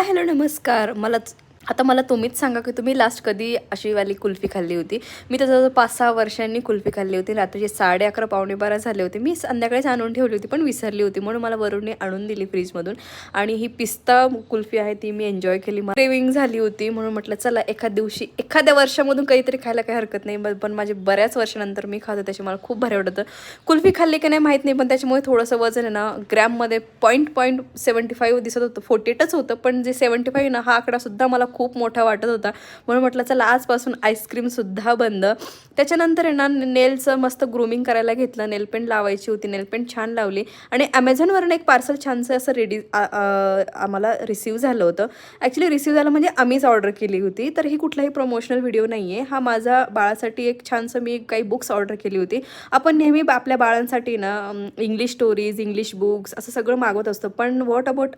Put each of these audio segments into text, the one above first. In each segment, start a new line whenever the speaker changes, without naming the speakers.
Hello नमस्कार. आता मला तुम्हीच सांगा की तुम्ही लास्ट कधी अशी वाली कुल्फी खाल्ली होती. मी तर जवळजवळ 5-6 वर्षांनी कुल्फी खाल्ली होती. रात्रीचे 11:30 पावणे 12 झाले होते. मी संध्याकाळीच आणून ठेवली होती पण विसरली होती, म्हणून मला वरूनने आणून दिली फ्रीजमधून. आणि ही पिस्ता कुल्फी आहे ती मी एन्जॉय केली. क्रेविंग झाली होती म्हणून म्हटलं चला एखाद्या दिवशी एखाद्या वर्षामधून काहीतरी खायला काही हरकत नाही. पण माझे बऱ्याच वर्षानंतर मी खाते, त्याची मला खूप भारी वाटतं. कुल्फी खाल्ली की नाही माहीत नाही, पण त्याच्यामुळे थोडंसं वजन आहे ना ग्रॅममध्ये 0.75 दिसत होतं. 48च होतं, पण जे 75 ना हा आकडासुद्धा मला खूप मोठा वाटत होता. म्हणून म्हटलं चला आजपासून आईस्क्रीमसुद्धा बंद. त्याच्यानंतर आहे ना नेलचं मस्त ग्रूमिंग करायला घेतलं. नेल पेंट लावायची होती, नेल पेंट छान लावली. आणि ॲमेझॉनवरून एक पार्सल छानसं असं आम्हाला रिसीव झालं होतं. ॲक्च्युली रिसीव झालं म्हणजे आम्हीच ऑर्डर केली होती. तर ही कुठलाही प्रमोशनल व्हिडिओ नाही आहे. हा माझा बाळासाठी एक छानसं मी काही बुक्स ऑर्डर केली होती. आपण नेहमी आपल्या बाळांसाठी ना इंग्लिश स्टोरीज, इंग्लिश बुक्स असं सगळं मागवत असतो. पण व्हॉट अबाउट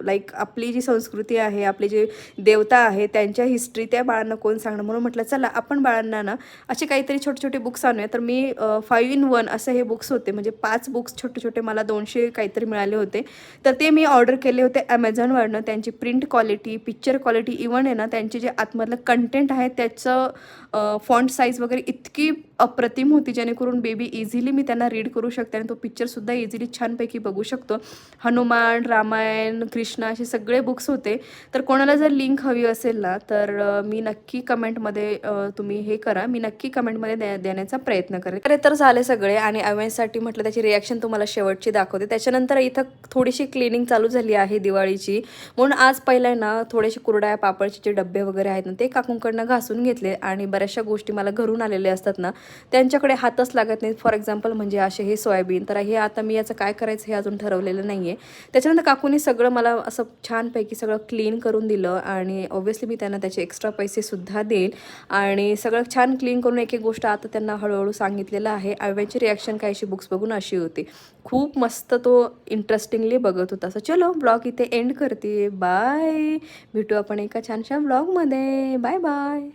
लाईक आपली जी संस्कृती आहे, आपले जे देवता आहे त्यांच्या हिस्ट्री त्या बाळांना कोण सांगणार. म्हणून म्हटलं चला आपण बाळांना ना असे काहीतरी छोटे छोटे बुक्स आणूया. तर मी 5 in 1 असे हे बुक्स होते, म्हणजे 5 बुक्स छोटे छोटे मला 200 काहीतरी मिळाले होते. तर ते मी ऑर्डर केले होते ॲमेझॉनवरनं. त्यांची print quality, picture quality, even आहे ना त्यांचे जे आतमधलं कंटेंट आहे त्याचं फॉन्ट साईज वगैरे इतकी अप्रतिम होती, जेणेकरून बेबी इझिली मी त्यांना रीड करू शकते आणि तो पिक्चरसुद्धा इझिली छानपैकी बघू शकतो. हनुमान, रामायण, कृष्ण असे सगळे बुक्स होते. तर कोणाला जर लिंक हवी असेल ना तर मी नक्की कमेंटमध्ये तुम्ही हे करा, मी नक्की कमेंटमध्ये देण्याचा प्रयत्न करेन. तर झाले सगळे आणि अवेंजसाठी म्हटलं त्याची रिॲक्शन तुम्हाला शेवटची दाखवते. त्याच्यानंतर इथं थोडीशी क्लिनिंग चालू झाली आहे दिवाळीची, म्हणून आज पहिला ना थोडेसे कुरड्या पापडचे जे डब्बे वगैरे आहेत ना ते काकूंकडनं घासून घेतले. आणि बऱ्याचशा गोष्टी मला घरून आलेल्या असतात ना त्यांच्याकडे हातच लागत नाही. फॉर एक्झाम्पल म्हणजे असे हे सोयाबीन, तर हे आता मी याचं काय करायचं हे अजून ठरवलेलं नाही आहे. त्याच्यानंतर काकूने सगळं मला असं छानपैकी सगळं क्लीन करून दिलं आणि ऑब्व्हियसली मी त्यांना त्याचे एक्स्ट्रा पैसेसुद्धा देईल. आणि सगळं छान क्लीन करून एक एक गोष्ट आता त्यांना हळूहळू सांगितलेलं आहे. आव्याची रिॲक्शन काय अशी बुक्स बघून अशी होती, खूप मस्त तो इंटरेस्टिंगली बघत होता. असं चलो ब्लॉग इथे एंड करते. बाय, भेटू आपण एका छानशा ब्लॉगमध्ये. Bye bye.